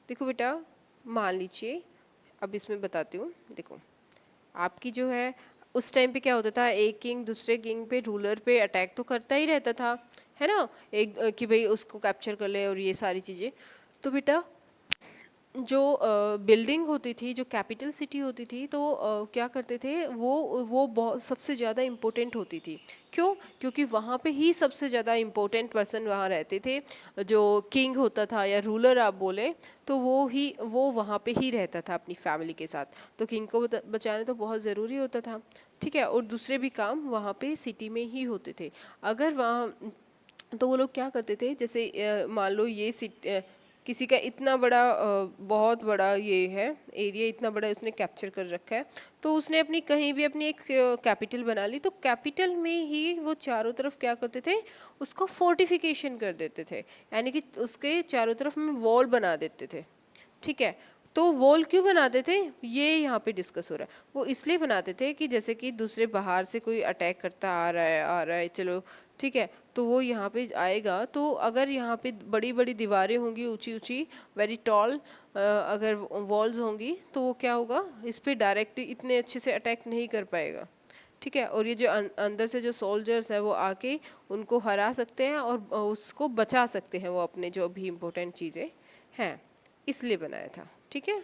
देखो बेटा, मान लीजिए, अब इसमें बताती हूँ। देखो आपकी जो है उस टाइम पे क्या होता था, एक किंग दूसरे किंग पे, रूलर पे अटैक तो करता ही रहता था, है ना, एक कि भाई उसको कैप्चर कर ले और ये सारी चीज़ें। तो बेटा जो बिल्डिंग होती थी, जो कैपिटल सिटी होती थी, तो क्या करते थे वो बहुत सबसे ज़्यादा इम्पोर्टेंट होती थी। क्यों? क्योंकि वहाँ पे ही सबसे ज़्यादा इम्पोर्टेंट पर्सन वहाँ रहते थे। जो किंग होता था या रूलर आप बोले, तो वो वहाँ पे ही रहता था अपनी फैमिली के साथ। तो किंग को बचाना तो बहुत ज़रूरी होता था, ठीक है। और दूसरे भी काम वहाँ पे सिटी में ही होते थे। अगर वहाँ, तो वो लोग क्या करते थे, जैसे मान लो ये किसी का इतना बड़ा बहुत बड़ा ये है एरिया, इतना बड़ा उसने कैप्चर कर रखा है, तो उसने अपनी कहीं भी अपनी एक कैपिटल बना ली, तो कैपिटल में ही वो चारों तरफ क्या करते थे, उसको फोर्टिफिकेशन कर देते थे, यानी कि उसके चारों तरफ में वॉल बना देते थे, ठीक है। तो वॉल क्यों बनाते थे, ये यहाँ पे डिस्कस हो रहा है। वो इसलिए बनाते थे कि जैसे कि दूसरे बाहर से कोई अटैक करता आ रहा है, चलो ठीक है, तो वो यहाँ पे आएगा, तो अगर यहाँ पे बड़ी बड़ी दीवारें होंगी, ऊंची ऊंची, वेरी टॉल, अगर वॉल्स होंगी, तो वो क्या होगा, इस पे डायरेक्ट इतने अच्छे से अटैक नहीं कर पाएगा, ठीक है। और ये जो अंदर से जो सोल्जर्स है वो आके उनको हरा सकते हैं और उसको बचा सकते हैं, वो अपने जो भी इम्पोर्टेंट चीज़ें हैं, इसलिए बनाया था, ठीक है।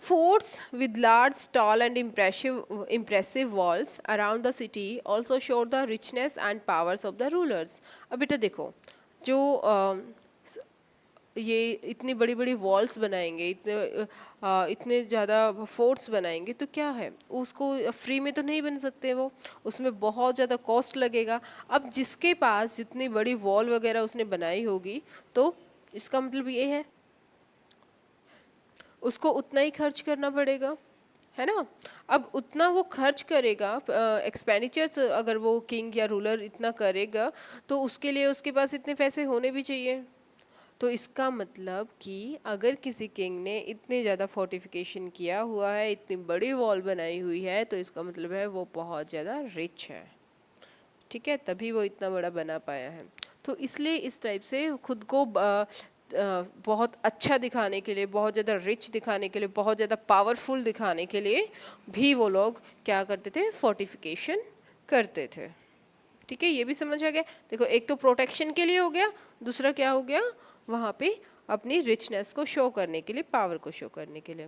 Forts with large, tall, and impressive walls around the city also showed the richness and powers of the rulers. अब बेटा देखो, जो ये इतनी बड़ी बड़ी वॉल्स बनाएंगे, इतने ज़्यादा फोर्ट्स बनाएंगे, तो क्या है, उसको फ्री में तो नहीं बन सकते, वो उसमें बहुत ज़्यादा कॉस्ट लगेगा। अब जिसके पास जितनी बड़ी वॉल वगैरह उसने बनाई होगी, तो इसका मतलब ये है उसको उतना ही खर्च करना पड़ेगा, है ना। अब उतना वो खर्च करेगा, एक्सपेंडिचर्स अगर वो किंग या रूलर इतना करेगा, तो उसके लिए उसके पास इतने पैसे होने भी चाहिए। तो इसका मतलब कि अगर किसी किंग ने इतनी ज़्यादा फोर्टिफिकेशन किया हुआ है, इतनी बड़ी वॉल बनाई हुई है, तो इसका मतलब है वो बहुत ज़्यादा रिच है, ठीक है, तभी वो इतना बड़ा बना पाया है। तो इसलिए इस टाइप से खुद को बहुत अच्छा दिखाने के लिए, बहुत ज़्यादा रिच दिखाने के लिए, बहुत ज़्यादा पावरफुल दिखाने के लिए भी वो लोग क्या करते थे, फोर्टिफिकेशन करते थे, ठीक है। ये भी समझ आ गया। देखो, एक तो प्रोटेक्शन के लिए हो गया, दूसरा क्या हो गया, वहाँ पे अपनी रिचनेस को शो करने के लिए, पावर को शो करने के लिए।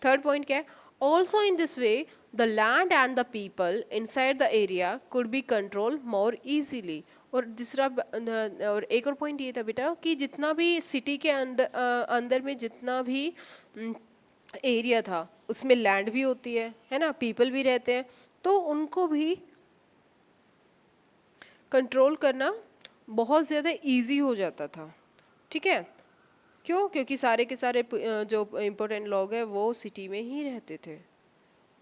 थर्ड पॉइंट क्या है, also in this way the land and the people inside the area could be control more easily. और दूसरा और एक और पॉइंट ये था बेटा कि जितना भी सिटी के अंदर में जितना भी एरिया था, उसमें लैंड भी होती है ना, पीपल भी रहते हैं, तो उनको भी कंट्रोल करना बहुत ज़्यादा इजी हो जाता था, ठीक है। क्यों? क्योंकि सारे के सारे जो इम्पोर्टेंट लोग हैं वो सिटी में ही रहते थे,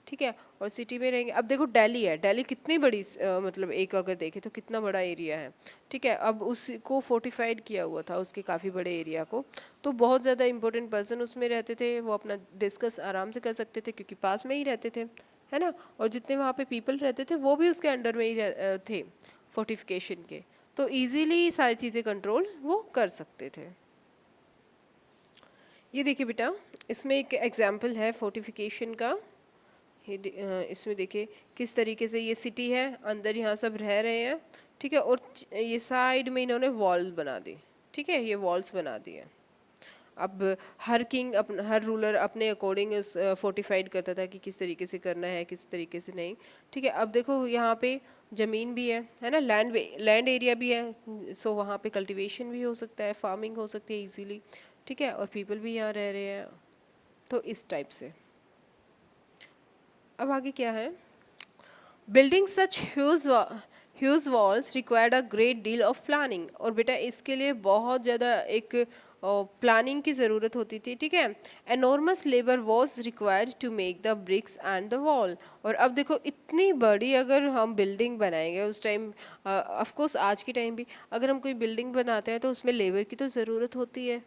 ठीक है। और सिटी में रहेंगे, अब देखो दिल्ली है, दिल्ली कितनी बड़ी मतलब एक अगर देखें तो कितना बड़ा एरिया है, ठीक है। अब उसको फोर्टिफाइड किया हुआ था, उसके काफ़ी बड़े एरिया को, तो बहुत ज़्यादा इंपॉर्टेंट पर्सन उसमें रहते थे, वो अपना डिस्कस आराम से कर सकते थे क्योंकि पास में ही रहते थे, है ना। और जितने वहाँ पे पीपल रहते थे वो भी उसके अंडर में ही थे फोर्टिफिकेशन के, तो इजीली सारी चीज़ें कंट्रोल वो कर सकते थे। ये देखिए बेटा, इसमें एक एग्जाम्पल है फोर्टिफिकेशन का। इसमें देखिए किस तरीके से ये सिटी है, अंदर यहाँ सब रह रहे हैं, ठीक है। और ये साइड में इन्होंने वॉल्स बना दी, ठीक है, ये वॉल्स बना दी है। अब हर किंग हर रूलर अपने अकॉर्डिंग उस फोर्टिफाइड करता था कि किस तरीके से करना है, किस तरीके से नहीं, ठीक है। अब देखो यहाँ पे ज़मीन भी है ना, लैंड एरिया भी है, सो वहाँ पे कल्टीवेशन भी हो सकता है, फार्मिंग हो सकती है इजीली, ठीक है। और पीपल भी यहाँ रह रहे हैं, तो इस टाइप से। अब आगे क्या है, building such huge walls required a great deal of planning. और बेटा इसके लिए बहुत ज़्यादा एक प्लानिंग की ज़रूरत होती थी, ठीक है। Enormous labour was required to make the bricks and the wall. और अब देखो इतनी बड़ी अगर हम बिल्डिंग बनाएंगे, उस टाइम ऑफ कोर्स आज के टाइम भी अगर हम कोई बिल्डिंग बनाते हैं तो उसमें लेबर की तो ज़रूरत होती है,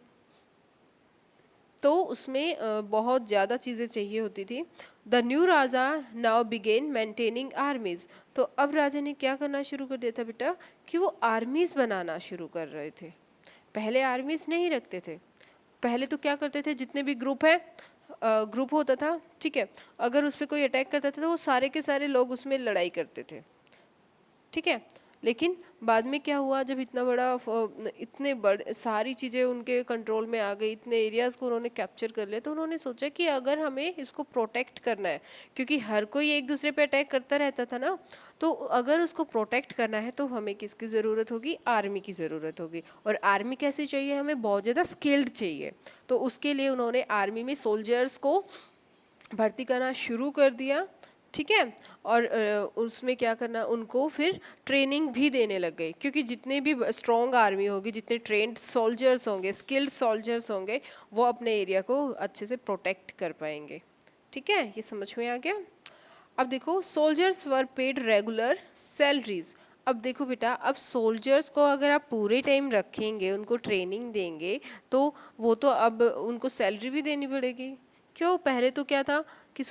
तो उसमें बहुत ज़्यादा चीज़ें चाहिए होती थी। The new raja now began maintaining armies. तो अब राजा ने क्या करना शुरू कर दिया था बेटा, कि वो आर्मीज बनाना शुरू कर रहे थे, पहले आर्मीज नहीं रखते थे। पहले तो क्या करते थे, जितने भी ग्रुप है, ग्रुप होता था, ठीक है, अगर उस पर कोई अटैक करता था तो वो सारे के सारे लोग उसमें लड़ाई करते थे, ठीक है। लेकिन बाद में क्या हुआ, जब इतना बड़ा इतने बड़े सारी चीज़ें उनके कंट्रोल में आ गई, इतने एरियाज़ को उन्होंने कैप्चर कर लिया, तो उन्होंने सोचा कि अगर हमें इसको प्रोटेक्ट करना है, क्योंकि हर कोई एक दूसरे पे अटैक करता रहता था ना, तो अगर उसको प्रोटेक्ट करना है तो हमें किसकी ज़रूरत होगी, आर्मी की ज़रूरत होगी। और आर्मी कैसी चाहिए, हमें बहुत ज़्यादा स्किल्ड चाहिए। तो उसके लिए उन्होंने आर्मी में सोल्जर्स को भर्ती करना शुरू कर दिया, ठीक है। और उसमें क्या करना, उनको फिर ट्रेनिंग भी देने लग गए, क्योंकि जितने भी स्ट्रॉन्ग आर्मी होगी, जितने ट्रेंड सोल्जर्स होंगे, स्किल्ड सोल्जर्स होंगे, वो अपने एरिया को अच्छे से प्रोटेक्ट कर पाएंगे, ठीक है। ये समझ में आ गया। अब देखो, सोल्जर्स वर पेड रेगुलर सैलरीज। अब देखो बेटा, अब सोल्जर्स को अगर आप पूरे टाइम रखेंगे, उनको ट्रेनिंग देंगे, तो वो तो अब उनको सैलरी भी देनी पड़ेगी। क्यों, पहले तो क्या था कि